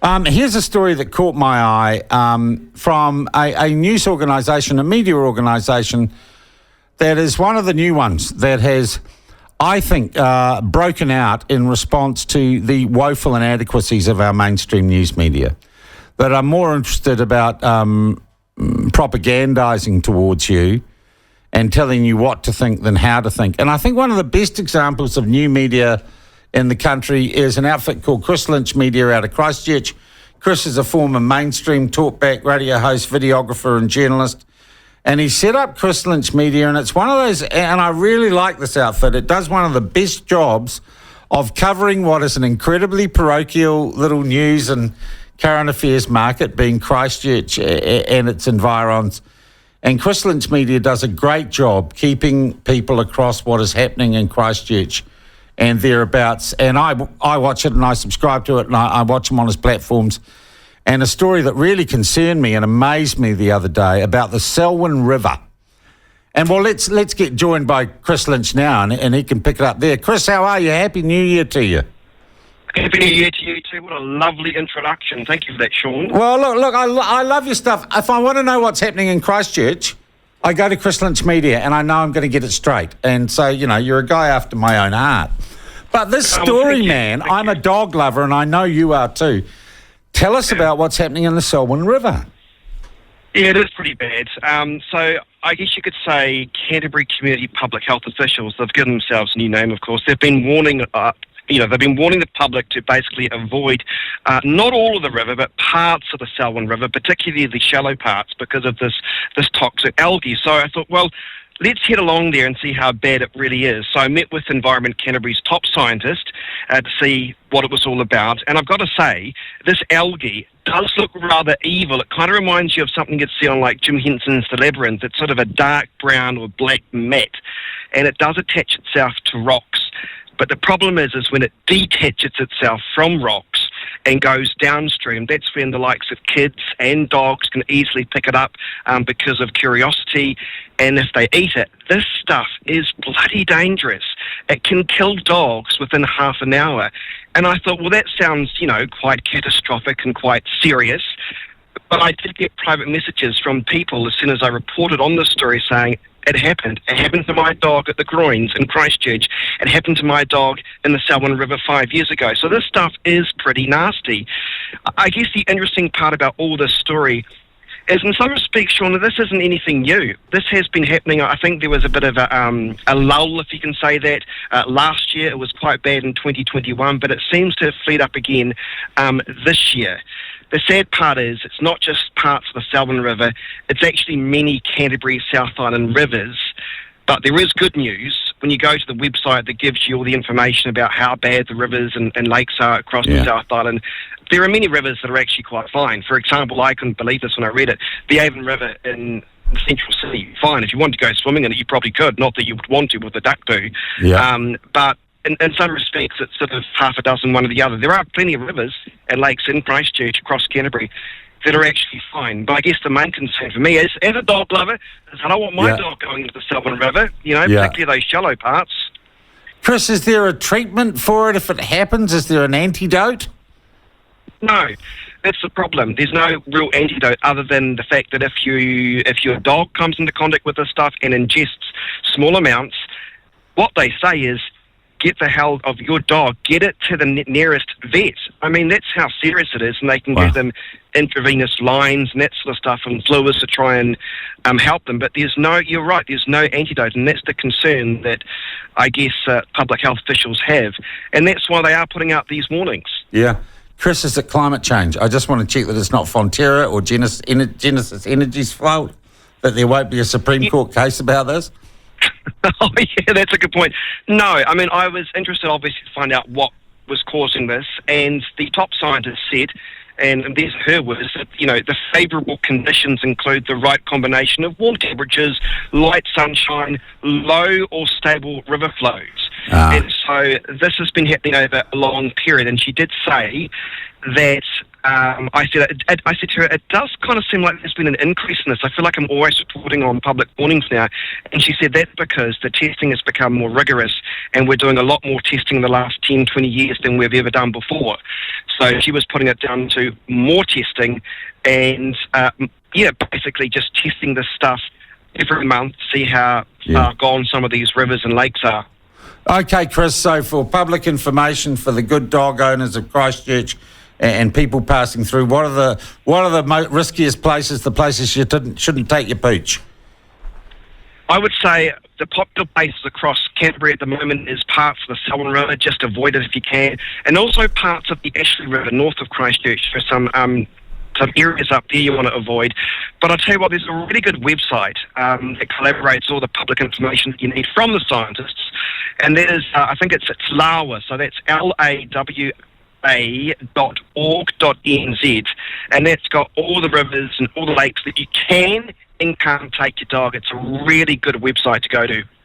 Here's a story that caught my eye from a news organisation, a media organisation that is one of the new ones that has, I think, broken out in response to the woeful inadequacies of our mainstream news media, that are more interested about propagandising towards you and telling you what to think than how to think. And I think one of the best examples of new media in the country is an outfit called Chris Lynch Media out of Christchurch. Chris is a former mainstream talkback radio host, videographer and journalist. And he set up Chris Lynch Media, and it's one of those, and I really like this outfit. It does one of the best jobs of covering what is an incredibly parochial little news and current affairs market, being Christchurch and its environs. And Chris Lynch Media does a great job keeping people across what is happening in Christchurch and thereabouts. And I watch it and I subscribe to it and I watch him on his platforms. And a story that really concerned me and amazed me the other day about the Selwyn River. And well, let's get joined by Chris Lynch now, and he can pick it up there. Chris, how are you? Happy New Year to you. Happy New Year to you too. What a lovely introduction. Thank you for that, Sean. Well, look, I love your stuff. If I want to know what's happening in Christchurch, I go to Chris Lynch Media, and I know I'm going to get it straight. And so, you know, you're a guy after my own heart. But this story, man, I'm a dog lover, and I know you are too. Tell us about what's happening in the Selwyn River. Yeah, it is pretty bad. So I guess you could say Canterbury Community Public Health officials, they've given themselves a new name, of course. They've been warning they've been warning the public to basically avoid not all of the river, but parts of the Selwyn River, particularly the shallow parts, because of this toxic algae. So I thought, well, let's head along there and see how bad it really is. So I met with Environment Canterbury's top scientist to see what it was all about. And I've got to say, this algae does look rather evil. It kind of reminds you of something you'd see on like Jim Henson's The Labyrinth. It's sort of a dark brown or black mat, and it does attach itself to rocks. But the problem is when it detaches itself from rocks and goes downstream, that's when the likes of kids and dogs can easily pick it up because of curiosity. And if they eat it, this stuff is bloody dangerous. It can kill dogs within half an hour. And I thought, well, that sounds, quite catastrophic and quite serious. But I did get private messages from people as soon as I reported on this story saying, it happened. It happened to my dog at the Groins in Christchurch. It happened to my dog in the Selwyn River 5 years ago. So this stuff is pretty nasty. I guess the interesting part about all this story is, in some respects, Sean, this isn't anything new. This has been happening. I think there was a bit of a lull, if you can say that. Last year it was quite bad in 2021, but it seems to have flared up again this year. The sad part is it's not just parts of the Selwyn River, it's actually many Canterbury South Island rivers. But there is good news. When you go to the website that gives you all the information about how bad the rivers and lakes are across the South Island, there are many rivers that are actually quite fine. For example, I couldn't believe this when I read it. The Avon River in the central city, fine. If you wanted to go swimming in it, you probably could. Not that you would want to with the duck poo. Yeah. But in some respects, it's sort of half a dozen, one or the other. There are plenty of rivers and lakes in Christchurch across Canterbury that are actually fine. But I guess the main concern for me is, as a dog lover, is I don't want my dog going into the Selwyn River, particularly those shallow parts. Chris, is there a treatment for it if it happens? Is there an antidote? No. That's the problem. There's no real antidote other than the fact that if your dog comes into contact with this stuff and ingests small amounts, what they say is, get the hell of your dog, get it to the nearest vet. I mean, that's how serious it is, and they can give them intravenous lines and that sort of stuff and fluids to try and help them. But you're right, there's no antidote, and that's the concern that I guess public health officials have, and that's why they are putting out these warnings. Yeah. Chris, is it climate change? I just want to check that it's not Fonterra or Genesis Energy's fault, that there won't be a Supreme Court case about this. Oh, yeah, that's a good point. No, I mean, I was interested, obviously, to find out what was causing this, and the top scientist said, and these are her words, that, the favourable conditions include the right combination of warm temperatures, light sunshine, low or stable river flows. And so this has been happening over a long period, and she did say that I said to her, it does kind of seem like there's been an increase in this. I feel like I'm always reporting on public warnings now. And she said that's because the testing has become more rigorous and we're doing a lot more testing in the last 10, 20 years than we've ever done before. So she was putting it down to more testing and, basically just testing this stuff every month, see how far gone some of these rivers and lakes are. Okay, Chris, so for public information for the good dog owners of Christchurch and people passing through, what are the riskiest places, the places you shouldn't take your pooch? I would say the popular places across Canterbury at the moment is parts of the Selwyn River, just avoid it if you can, and also parts of the Ashley River north of Christchurch. There's some areas up there you want to avoid. But I'll tell you what, there's a really good website that collaborates all the public information that you need from the scientists, and that is, I think it's LAWA, so that's LAWA.org.nz, and that's got all the rivers and all the lakes that you can and can't take your dog. It's a really good website to go to.